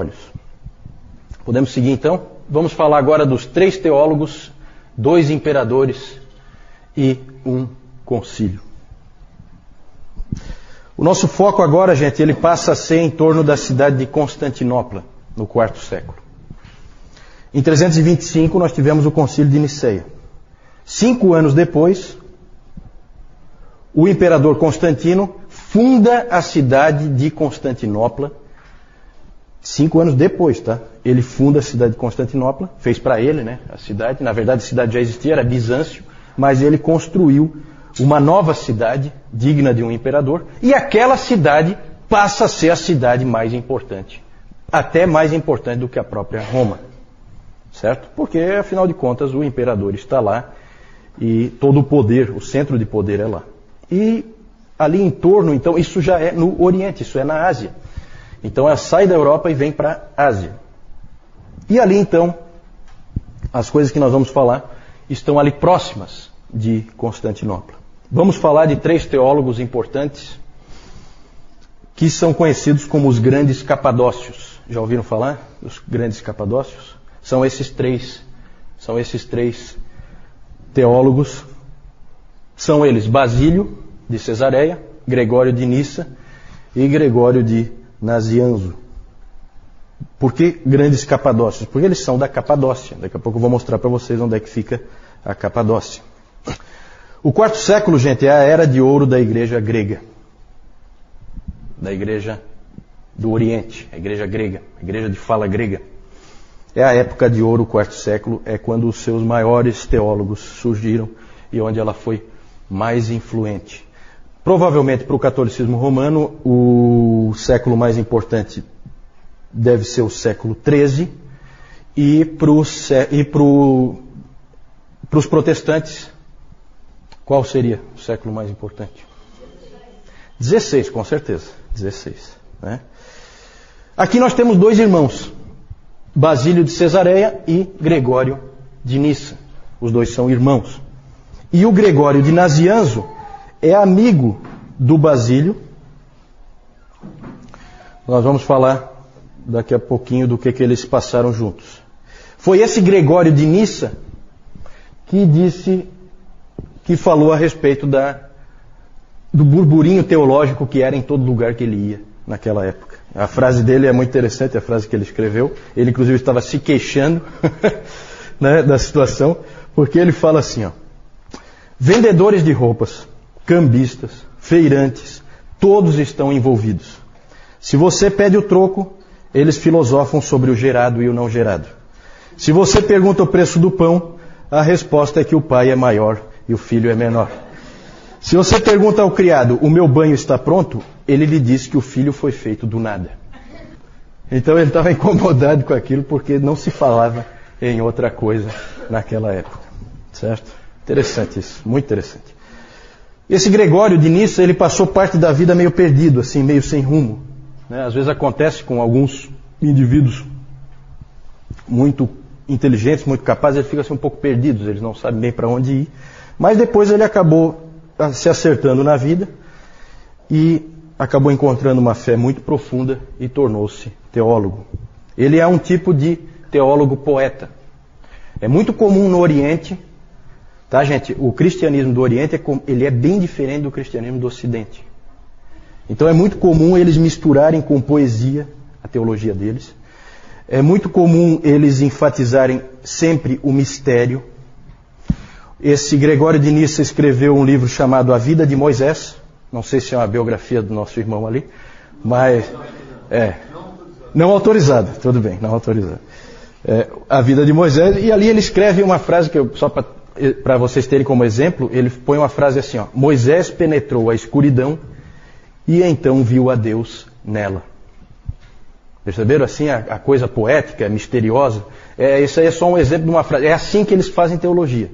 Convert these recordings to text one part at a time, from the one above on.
olhos. Podemos seguir então? Vamos falar agora dos 3 teólogos, 2 imperadores e um concílio. O nosso foco agora, gente, ele passa a ser em torno da cidade de Constantinopla, no 4º século. Em 325 nós tivemos o concílio de Niceia. 5 anos depois, o imperador Constantino funda a cidade de Constantinopla. 5 anos depois, tá? Ele funda a cidade de Constantinopla, fez para ele, né, a cidade. Na verdade, a cidade já existia, era Bizâncio, mas ele construiu uma nova cidade, digna de um imperador, e aquela cidade passa a ser a cidade mais importante, até mais importante do que a própria Roma, certo? Porque, afinal de contas, o imperador está lá e todo o poder, o centro de poder é lá. E ali em torno, então, isso já é no Oriente, isso é na Ásia. Então ela sai da Europa e vem para a Ásia. E ali então, as coisas que nós vamos falar estão ali próximas de Constantinopla. Vamos falar de 3 teólogos importantes que são conhecidos como os grandes capadócios. Já ouviram falar dos grandes capadócios? São esses três teólogos. São eles Basílio de Cesareia, Gregório de Nissa e Gregório de Nazianzo. Por que grandes capadócios? Porque eles são da Capadócia. Daqui a pouco eu vou mostrar para vocês onde é que fica a Capadócia. O 4º século, gente, é a era de ouro da igreja grega. Da igreja do Oriente, a igreja grega, a igreja de fala grega. É a época de ouro, o 4º século, é quando os seus maiores teólogos surgiram e onde ela foi mais influente. Provavelmente para o catolicismo romano, o século mais importante deve ser o século XIII, e para os protestantes, qual seria o século mais importante? 16, com certeza. 16. Né? Aqui nós temos 2 irmãos, Basílio de Cesareia e Gregório de Nissa. Os 2 são irmãos. E o Gregório de Nazianzo é amigo do Basílio. Nós vamos falar daqui a pouquinho do que eles passaram juntos. Foi esse Gregório de Nissa que falou a respeito do burburinho teológico que era em todo lugar que ele ia naquela época. A frase dele é muito interessante, a frase que ele escreveu. Ele inclusive estava se queixando né, da situação, porque ele fala assim, ó: vendedores de roupas, cambistas, feirantes, todos estão envolvidos. Se você pede o troco, eles filosofam sobre o gerado e o não gerado. Se você pergunta o preço do pão, a resposta é que o pai é maior e o filho é menor. Se você pergunta ao criado, o meu banho está pronto? Ele lhe diz que o filho foi feito do nada. Então ele estava incomodado com aquilo porque não se falava em outra coisa naquela época. Certo? Interessante isso, muito interessante. Esse Gregório de Nissa, ele passou parte da vida meio perdido, assim, meio sem rumo. Né? Às vezes acontece com alguns indivíduos muito inteligentes, muito capazes, eles ficam assim, um pouco perdidos, eles não sabem bem para onde ir. Mas depois ele acabou se acertando na vida e acabou encontrando uma fé muito profunda e tornou-se teólogo. Ele é um tipo de teólogo poeta. É muito comum no Oriente, tá, gente? O cristianismo do Oriente ele é bem diferente do cristianismo do Ocidente. Então é muito comum eles misturarem com poesia a teologia deles. É muito comum eles enfatizarem sempre o mistério. Esse Gregório de Nissa escreveu um livro chamado A Vida de Moisés. Não sei se é uma biografia do nosso irmão ali, mas não autorizada, tudo bem, não autorizada. A Vida de Moisés, e ali ele escreve uma frase que só para vocês terem como exemplo, ele põe uma frase assim, ó: Moisés penetrou a escuridão e então viu a Deus nela. Perceberam assim a coisa poética, misteriosa? Isso aí é só um exemplo de uma frase. É assim que eles fazem teologia.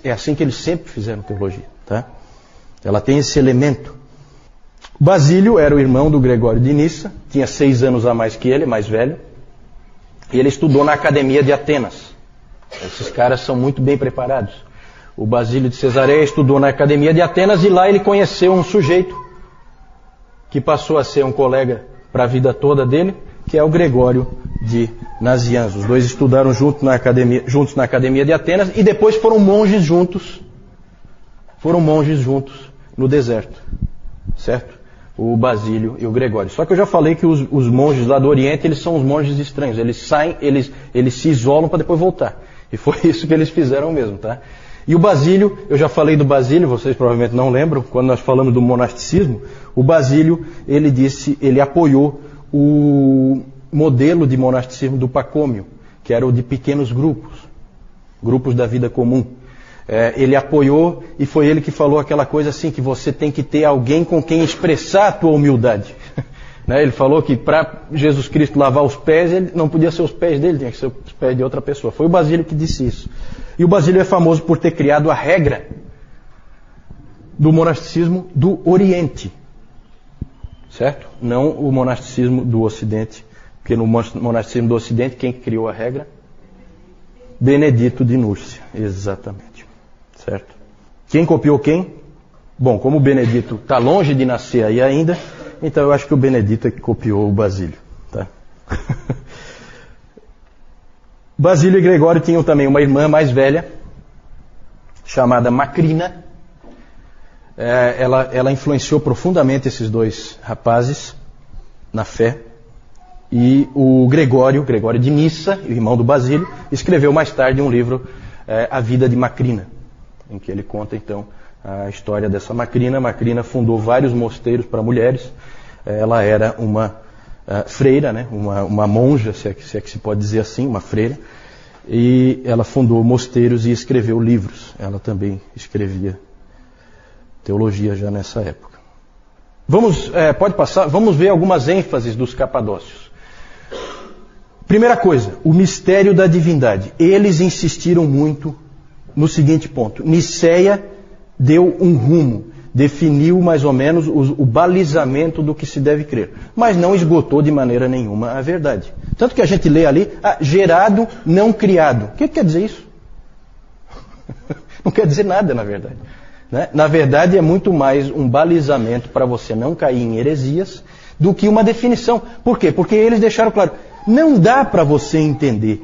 É assim que eles sempre fizeram teologia. Tá? Ela tem esse elemento. Basílio era o irmão do Gregório de Nissa, tinha 6 anos a mais que ele, mais velho. E ele estudou na Academia de Atenas. Esses caras são muito bem preparados. O Basílio de Cesareia estudou na Academia de Atenas e lá ele conheceu um sujeito que passou a ser um colega para a vida toda dele, que é o Gregório de Nazianzo. Os dois estudaram juntos na academia de Atenas e depois foram monges juntos no deserto, certo? O Basílio e o Gregório. Só que eu já falei que os monges lá do Oriente, eles são os monges estranhos. Eles saem, eles se isolam para depois voltar. E foi isso que eles fizeram mesmo, tá? E o Basílio, eu já falei do Basílio, vocês provavelmente não lembram, quando nós falamos do monasticismo, o Basílio, ele apoiou o modelo de monasticismo do Pacômio, que era o de pequenos grupos da vida comum. Ele apoiou e foi ele que falou aquela coisa assim, que você tem que ter alguém com quem expressar a tua humildade. Ele falou que para Jesus Cristo lavar os pés, ele não podia ser os pés dele, tinha que ser os pés de outra pessoa. Foi o Basílio que disse isso. E o Basílio é famoso por ter criado a regra do monasticismo do Oriente. Certo? Não o monasticismo do Ocidente. Porque no monasticismo do Ocidente, quem criou a regra? Benedito de Núrcia. Exatamente. Certo? Quem copiou quem? Bom, como o Benedito está longe de nascer aí ainda, então eu acho que o Benedito é que copiou o Basílio. Tá? Basílio e Gregório tinham também uma irmã mais velha, chamada Macrina. Ela influenciou profundamente esses dois rapazes na fé. E o Gregório de Nissa, o irmão do Basílio, escreveu mais tarde um livro, A Vida de Macrina, em que ele conta então a história dessa Macrina. Macrina fundou vários mosteiros para mulheres. Ela era uma freira, né? uma monja, se é que se pode dizer assim, uma freira. E ela fundou mosteiros e escreveu livros. Ela também escrevia teologia já nessa época. Pode passar, vamos ver algumas ênfases dos capadócios. Primeira coisa, o mistério da divindade. Eles insistiram muito no seguinte ponto. Nicéia deu um rumo, definiu mais ou menos o balizamento do que se deve crer, mas não esgotou de maneira nenhuma a verdade. Tanto que a gente lê ali, gerado, não criado. O que quer dizer isso? Não quer dizer nada, na verdade. Né? Na verdade, é muito mais um balizamento para você não cair em heresias do que uma definição. Por quê? Porque eles deixaram claro, não dá para você entender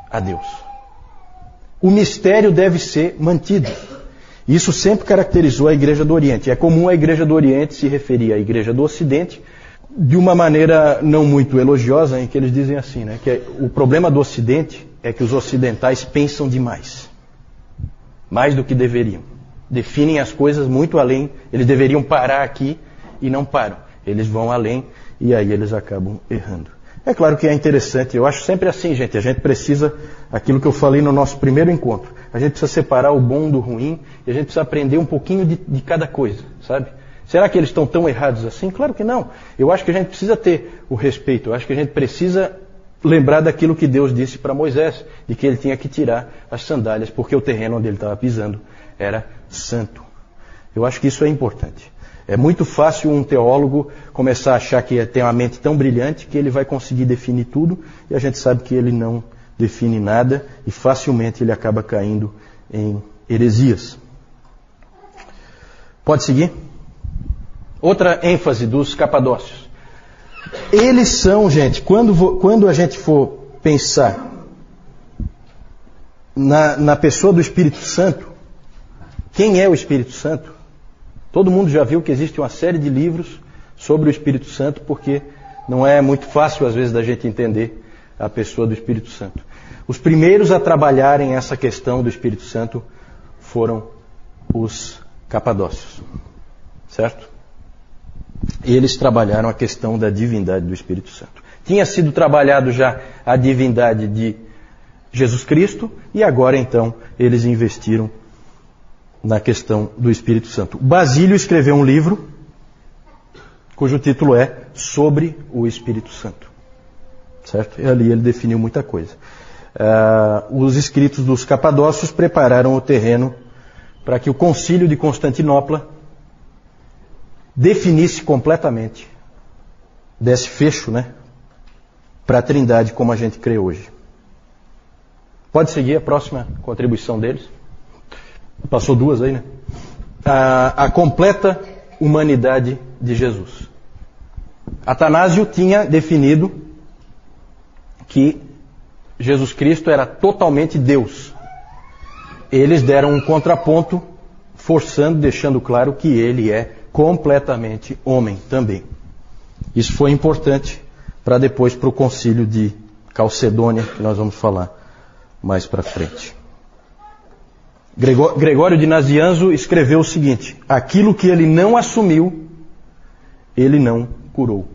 a Deus. O mistério deve ser mantido. Isso sempre caracterizou a Igreja do Oriente. É comum a Igreja do Oriente se referir à Igreja do Ocidente de uma maneira não muito elogiosa, em que eles dizem assim, né, que o problema do Ocidente é que os ocidentais pensam demais. Mais do que deveriam. Definem as coisas muito além. Eles deveriam parar aqui e não param. Eles vão além e aí eles acabam errando. É claro que é interessante, eu acho sempre assim, gente, a gente precisa, aquilo que eu falei no nosso primeiro encontro, a gente precisa separar o bom do ruim e a gente precisa aprender um pouquinho de cada coisa, sabe? Será que eles estão tão errados assim? Claro que não. Eu acho que a gente precisa ter o respeito, eu acho que a gente precisa lembrar daquilo que Deus disse para Moisés, de que ele tinha que tirar as sandálias, porque o terreno onde ele estava pisando era santo. Eu acho que isso é importante. É muito fácil um teólogo começar a achar que tem uma mente tão brilhante que ele vai conseguir definir tudo, e a gente sabe que ele não define nada e facilmente ele acaba caindo em heresias. Pode seguir? Outra ênfase dos capadócios. Eles são, gente, quando a gente for pensar na pessoa do Espírito Santo, quem é o Espírito Santo? Todo mundo já viu que existe uma série de livros sobre o Espírito Santo, porque não é muito fácil, às vezes, da gente entender a pessoa do Espírito Santo. Os primeiros a trabalharem essa questão do Espírito Santo foram os capadócios. Certo? Eles trabalharam a questão da divindade do Espírito Santo. Tinha sido trabalhado já a divindade de Jesus Cristo, e agora, então, eles investiram na questão do Espírito Santo. Basílio escreveu um livro cujo título é Sobre o Espírito Santo. Certo? E ali ele definiu muita coisa. Os escritos dos capadócios prepararam o terreno para que o Concílio de Constantinopla definisse completamente, desse fecho, né, para a Trindade como a gente crê hoje. Pode seguir a próxima contribuição deles. Passou duas aí, né? A completa humanidade de Jesus. Atanásio tinha definido que Jesus Cristo era totalmente Deus. Eles deram um contraponto, forçando, deixando claro que ele é completamente homem também. Isso foi importante para depois para o concílio de Calcedônia, que nós vamos falar mais para frente. Gregório de Nazianzo escreveu o seguinte: aquilo que ele não assumiu, ele não curou.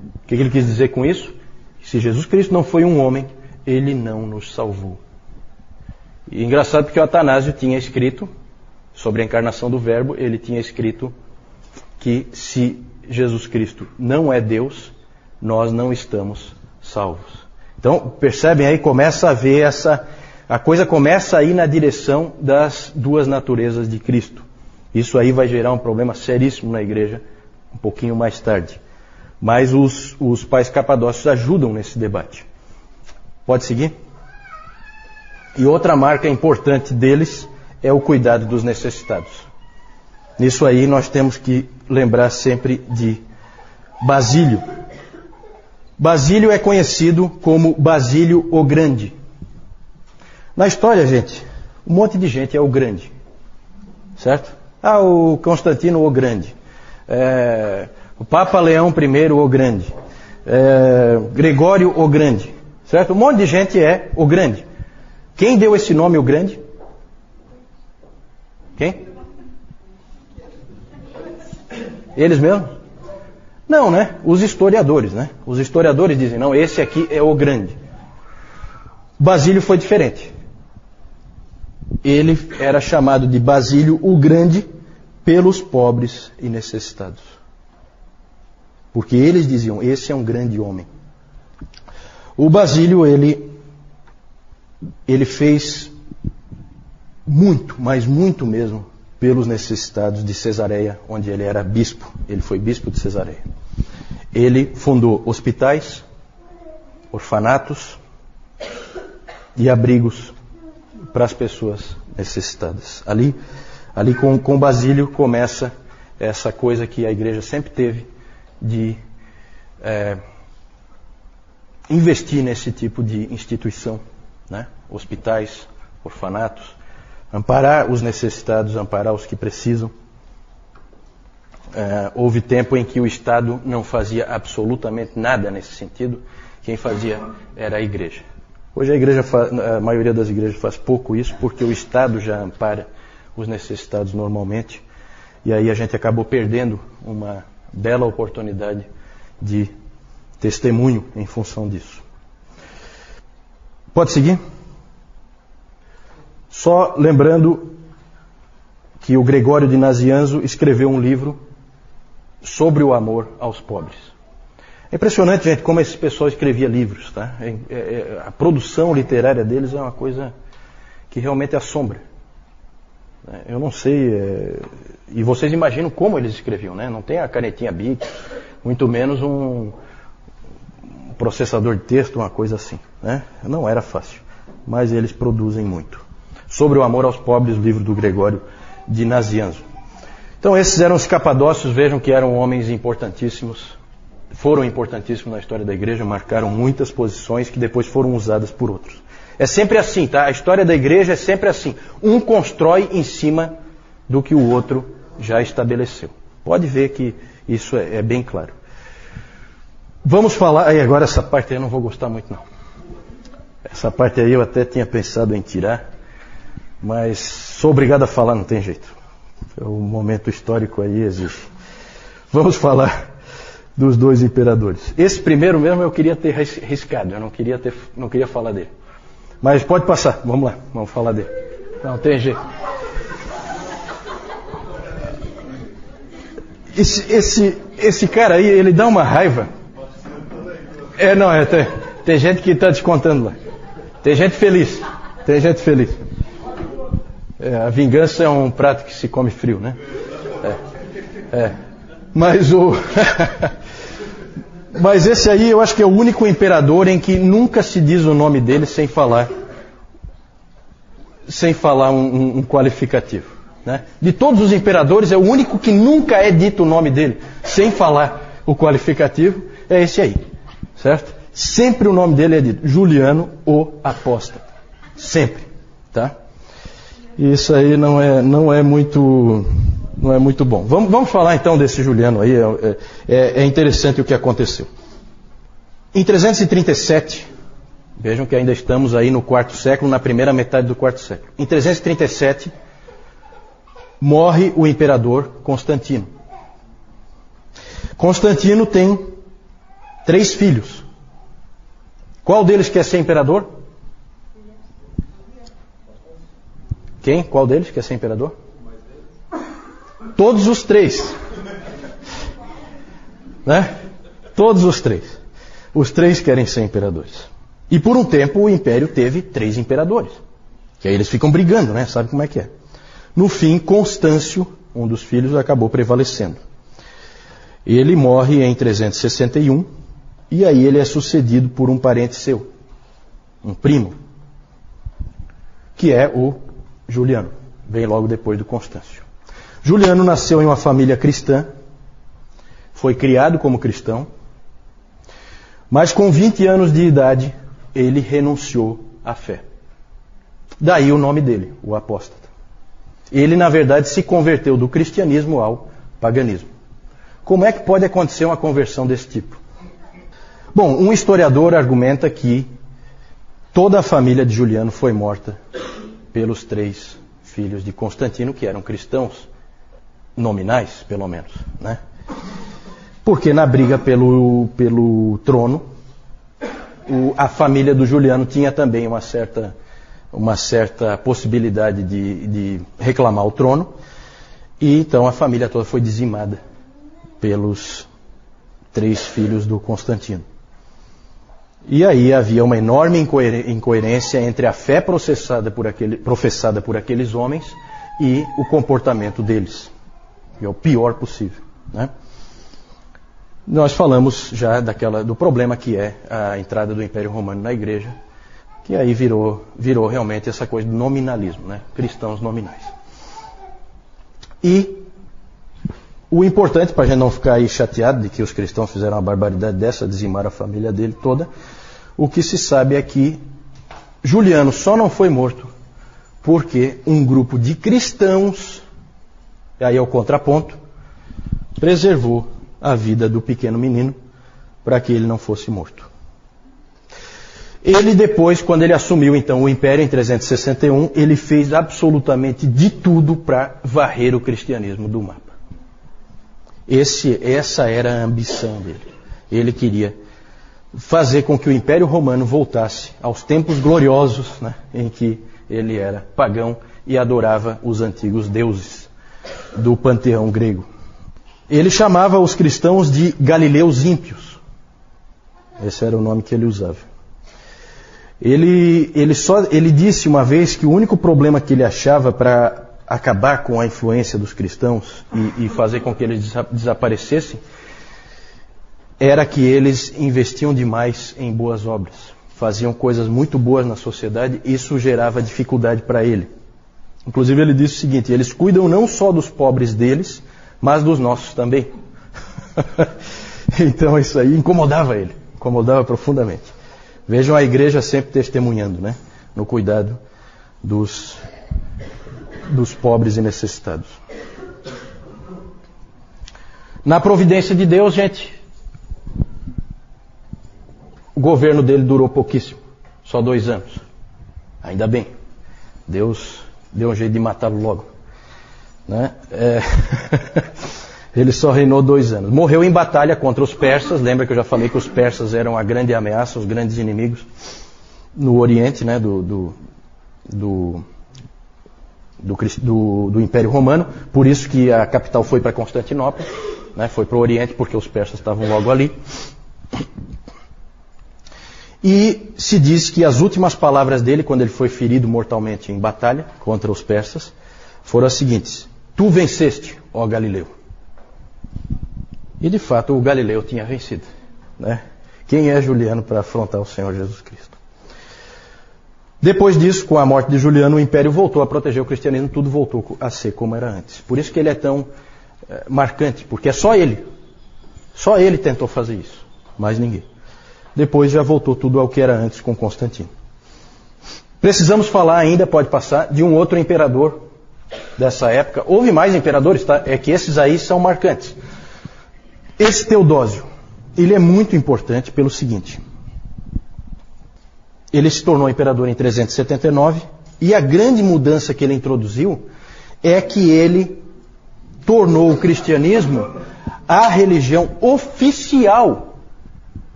O que ele quis dizer com isso? Se Jesus Cristo não foi um homem, ele não nos salvou. E engraçado porque o Atanásio tinha escrito sobre a encarnação do Verbo, ele tinha escrito que se Jesus Cristo não é Deus, nós não estamos salvos. Então, percebem aí, começa a ver a coisa começa a ir na direção das duas naturezas de Cristo. Isso aí vai gerar um problema seríssimo na igreja um pouquinho mais tarde. Mas os pais capadócios ajudam nesse debate. Pode seguir? E outra marca importante deles é o cuidado dos necessitados. Nisso aí nós temos que lembrar sempre de Basílio. Basílio é conhecido como Basílio o Grande. Na história, gente, um monte de gente é o Grande. Certo? O Constantino o Grande. O Papa Leão I o Grande. Gregório o Grande. Certo? Um monte de gente é o Grande. Quem deu esse nome, o Grande? Quem? Eles mesmos? Não, né? Os historiadores, né? Os historiadores dizem, não, esse aqui é o Grande. Basílio foi diferente. Ele era chamado de Basílio o Grande pelos pobres e necessitados. Porque eles diziam, esse é um grande homem. O Basílio, ele fez muito, mas muito mesmo, pelos necessitados de Cesareia, onde ele era bispo. Ele foi bispo de Cesareia. Ele fundou hospitais, orfanatos e abrigos para as pessoas necessitadas. Ali com Basílio começa essa coisa que a igreja sempre teve de investir nesse tipo de instituição, né? Hospitais, orfanatos, amparar os necessitados, amparar os que precisam. Houve tempo em que o Estado não fazia absolutamente nada nesse sentido. Quem fazia era a igreja. Hoje a maioria das igrejas faz pouco isso, porque o Estado já ampara os necessitados normalmente. E aí a gente acabou perdendo uma bela oportunidade de testemunho em função disso. Pode seguir? Só lembrando que o Gregório de Nazianzo escreveu um livro sobre o amor aos pobres. É impressionante, gente, como esse pessoal escrevia livros, tá? A produção literária deles é uma coisa que realmente assombra. Eu não sei, e vocês imaginam como eles escreviam, né? Não tem a canetinha Bic, muito menos um processador de texto, uma coisa assim, né? Não era fácil, mas eles produzem muito. Sobre o amor aos pobres, o livro do Gregório de Nazianzo. Então esses eram os capadócios, vejam que eram homens importantíssimos, foram importantíssimos na história da igreja, marcaram muitas posições que depois foram usadas por outros. É sempre assim, tá? A história da igreja é sempre assim. Um constrói em cima do que o outro já estabeleceu. Pode ver que isso é bem claro. Vamos falar, aí agora essa parte aí eu não vou gostar muito não. Essa parte aí eu até tinha pensado em tirar, mas sou obrigado a falar, não tem jeito. O momento histórico aí exige. Vamos falar dos dois imperadores. Esse primeiro mesmo eu queria ter riscado, eu não queria falar dele. Mas pode passar, vamos lá, vamos falar dele. Não tem jeito. Esse cara aí, ele dá uma raiva. Tem gente que está descontando lá. Tem gente feliz. A vingança é um prato que se come frio, né? Mas esse aí eu acho que é o único imperador em que nunca se diz o nome dele sem falar um qualificativo, né? De todos os imperadores é o único que nunca é dito o nome dele sem falar o qualificativo, é esse aí, certo? Sempre o nome dele é dito, Juliano o Apóstata. Sempre, tá? Isso aí não é muito bom. Vamos falar então desse Juliano aí, é interessante o que aconteceu. Em 337, vejam que ainda estamos aí no quarto século, na primeira metade do quarto século. Em 337, morre o imperador Constantino. Constantino tem 3 filhos. Qual deles quer ser imperador? Quem? Qual deles quer ser imperador? Todos os 3. Né? Todos os 3. Os 3 querem ser imperadores. E por um tempo o império teve 3 imperadores. Que aí eles ficam brigando, né? Sabe como é que é? No fim, Constâncio, um dos filhos, acabou prevalecendo. Ele morre em 361 e aí ele é sucedido por um parente seu, um primo, que é o Juliano. Vem logo depois do Constâncio. Juliano nasceu em uma família cristã, foi criado como cristão, mas com 20 anos de idade ele renunciou à fé. Daí o nome dele, o apóstata. Ele, na verdade, se converteu do cristianismo ao paganismo. Como é que pode acontecer uma conversão desse tipo? Bom, um historiador argumenta que toda a família de Juliano foi morta pelos 3 filhos de Constantino, que eram cristãos, nominais, pelo menos, né? Porque na briga pelo trono, a família do Juliano tinha também uma certa possibilidade de reclamar o trono, e então a família toda foi dizimada pelos 3 filhos do Constantino. E aí havia uma enorme incoerência entre a fé professada por aqueles homens e o comportamento deles. E é o pior possível, né? Nós falamos já do problema que é a entrada do Império Romano na Igreja, que aí virou realmente essa coisa do nominalismo, né? Cristãos nominais. E o importante, para a gente não ficar aí chateado de que os cristãos fizeram uma barbaridade dessa, dizimaram a família dele toda, o que se sabe é que Juliano só não foi morto porque um grupo de cristãos, e aí é o contraponto, preservou a vida do pequeno menino para que ele não fosse morto. Ele depois, quando ele assumiu então o Império em 361, ele fez absolutamente de tudo para varrer o cristianismo do mapa. Essa era a ambição dele. Ele queria fazer com que o Império Romano voltasse aos tempos gloriosos, né, em que ele era pagão e adorava os antigos deuses do panteão grego. Ele chamava os cristãos de galileus ímpios. Esse era o nome que ele usava. Ele disse uma vez que o único problema que ele achava para acabar com a influência dos cristãos e fazer com que eles desaparecessem era que eles investiam demais em boas obras. Faziam coisas muito boas na sociedade e isso gerava dificuldade para ele. Inclusive ele disse o seguinte: eles cuidam não só dos pobres deles, mas dos nossos também. Então isso aí incomodava ele, incomodava profundamente. Vejam a igreja sempre testemunhando, né, no cuidado dos pobres e necessitados. Na providência de Deus, gente, o governo dele durou pouquíssimo, só 2 anos. Ainda bem, Deus deu um jeito de matá-lo logo, né? Ele só reinou 2 anos. Morreu em batalha contra os persas. Lembra que eu já falei que os persas eram a grande ameaça, os grandes inimigos no Oriente, né, do Império Romano. Por isso que a capital foi para Constantinopla, né, foi para o Oriente, porque os persas estavam logo ali. E se diz que as últimas palavras dele, quando ele foi ferido mortalmente em batalha contra os persas, foram as seguintes: tu venceste, ó Galileu. E de fato o Galileu tinha vencido, né? Quem é Juliano para afrontar o Senhor Jesus Cristo? Depois disso, com a morte de Juliano, o Império voltou a proteger o cristianismo, tudo voltou a ser como era antes. Por isso que ele é tão marcante, porque é só ele tentou fazer isso, mais ninguém. Depois já voltou tudo ao que era antes com Constantino. Precisamos falar ainda, pode passar, de um outro imperador dessa época. Houve mais imperadores, tá? É que esses aí são marcantes. Esse Teodósio, ele é muito importante pelo seguinte. Ele se tornou imperador em 379 e a grande mudança que ele introduziu é que ele tornou o cristianismo a religião oficial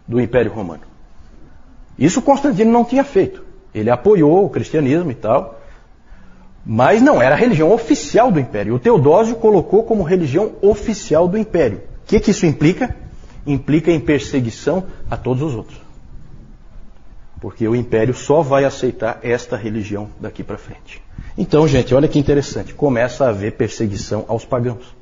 do Império Romano. Isso Constantino não tinha feito. Ele apoiou o cristianismo e tal, mas não era a religião oficial do Império. O Teodósio colocou como religião oficial do Império. O que isso implica? Implica em perseguição a todos os outros. Porque o Império só vai aceitar esta religião daqui para frente. Então, gente, olha que interessante. Começa a haver perseguição aos pagãos.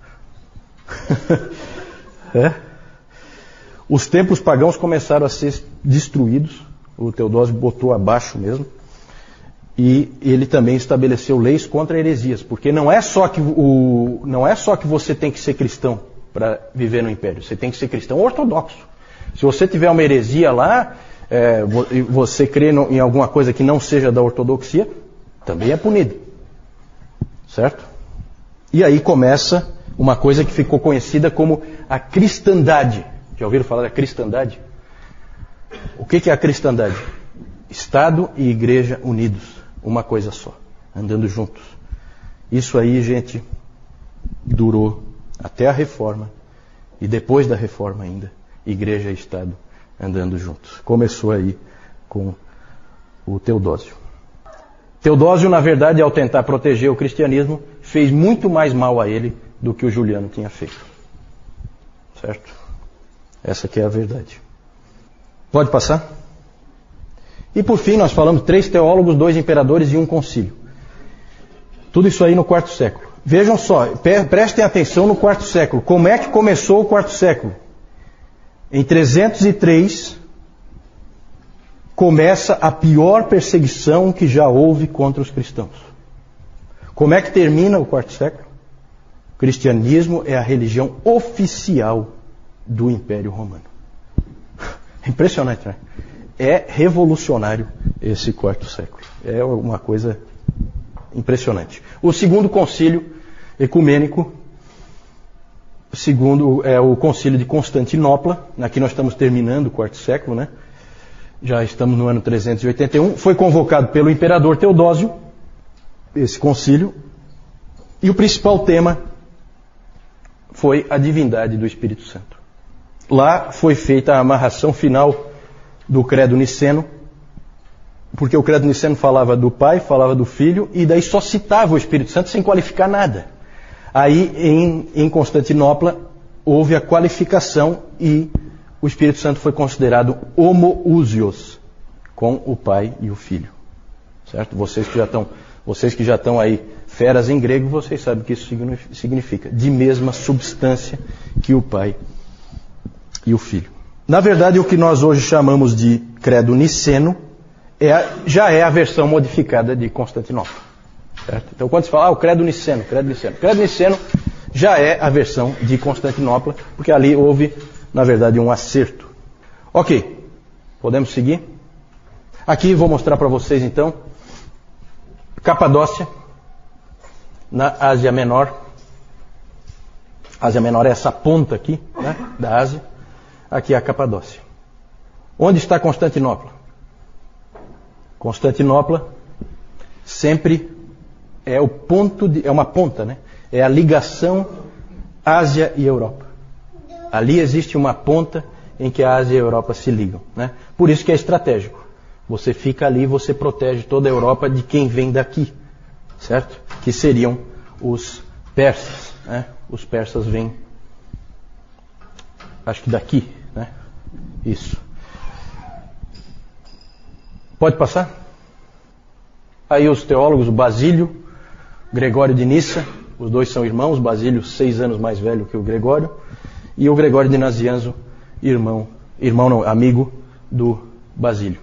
Os templos pagãos começaram a ser destruídos. O Teodósio botou abaixo mesmo. E ele também estabeleceu leis contra heresias. Porque não é só que você tem que ser cristão para viver no Império. Você tem que ser cristão ortodoxo. Se você tiver uma heresia lá, você crê em alguma coisa que não seja da ortodoxia, também é punido. Certo? E aí começa uma coisa que ficou conhecida como a cristandade. Já ouviram falar da cristandade? O que é a cristandade? Estado e igreja unidos, uma coisa só, andando juntos. Isso aí, gente, durou até a Reforma e depois da Reforma ainda, igreja e Estado andando juntos. Começou aí com o Teodósio. Teodósio, na verdade, ao tentar proteger o cristianismo, fez muito mais mal a ele do que o Juliano tinha feito. Certo? Essa que é a verdade. Pode passar? E por fim, nós falamos 3 teólogos, 2 imperadores e 1 concílio. Tudo isso aí no 4º século. Vejam só, prestem atenção no 4º século. Como é que começou o 4º século? Em 303, começa a pior perseguição que já houve contra os cristãos. Como é que termina o 4º século? O cristianismo é a religião oficial do Império Romano. Impressionante, né? É revolucionário esse 4º século. É uma coisa impressionante. O 2º concílio ecumênico, segundo é o concílio de Constantinopla. Aqui nós estamos terminando o 4º século, né? Já estamos no ano 381. Foi convocado pelo imperador Teodósio, esse concílio, e o principal tema foi a divindade do Espírito Santo. Lá foi feita a amarração final do credo niceno, porque o credo niceno falava do Pai, falava do Filho, e daí só citava o Espírito Santo sem qualificar nada. Aí em Constantinopla houve a qualificação e o Espírito Santo foi considerado homoousios, com o Pai e o Filho. Certo? Vocês que já estão aí feras em grego, vocês sabem o que isso significa. De mesma substância que o Pai e o Filho. Na verdade, o que nós hoje chamamos de credo niceno já é a versão modificada de Constantinopla. Certo? Então, quando se fala, o credo niceno já é a versão de Constantinopla, porque ali houve, na verdade, um acerto. Ok, podemos seguir? Aqui vou mostrar para vocês, então, Capadócia, na Ásia Menor. Ásia Menor é essa ponta aqui, né, da Ásia. Aqui é a Capadócia. Onde está Constantinopla? Constantinopla sempre é o ponto é uma ponta, né? É a ligação Ásia e Europa. Ali existe uma ponta em que a Ásia e a Europa se ligam, né? Por isso que é estratégico. Você fica ali, você protege toda a Europa de quem vem daqui, certo? Que seriam os persas, né? Os persas vêm, acho que daqui, né? Isso. Pode passar? Aí os teólogos, o Basílio, Gregório de Nissa, os dois são irmãos, Basílio 6 anos mais velho que o Gregório, e o Gregório de Nazianzo, amigo do Basílio.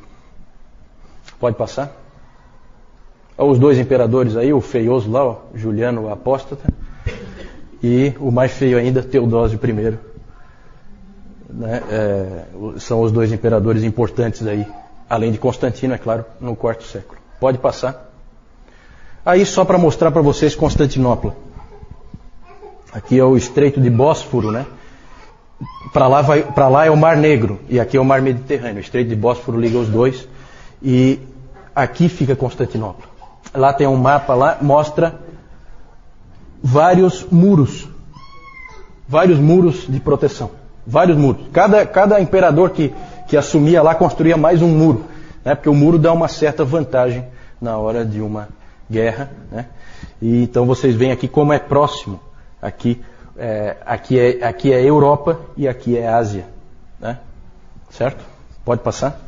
Pode passar? Os 2 imperadores aí, o feioso lá, Juliano o apóstata, e o mais feio ainda, Teodósio I, né, são os dois imperadores importantes aí, além de Constantino, é claro, no quarto século. Pode passar. Aí só para mostrar para vocês Constantinopla. Aqui é o Estreito de Bósforo, né? Para lá é o Mar Negro e aqui é o Mar Mediterrâneo. O Estreito de Bósforo liga os dois e aqui fica Constantinopla. Lá tem um mapa, lá mostra vários muros de proteção, vários muros. Cada imperador que assumia lá construía mais um muro, né? Porque o muro dá uma certa vantagem na hora de uma guerra, né? E então vocês veem aqui como é próximo. Aqui é Europa e aqui é Ásia, né? Certo? Pode passar?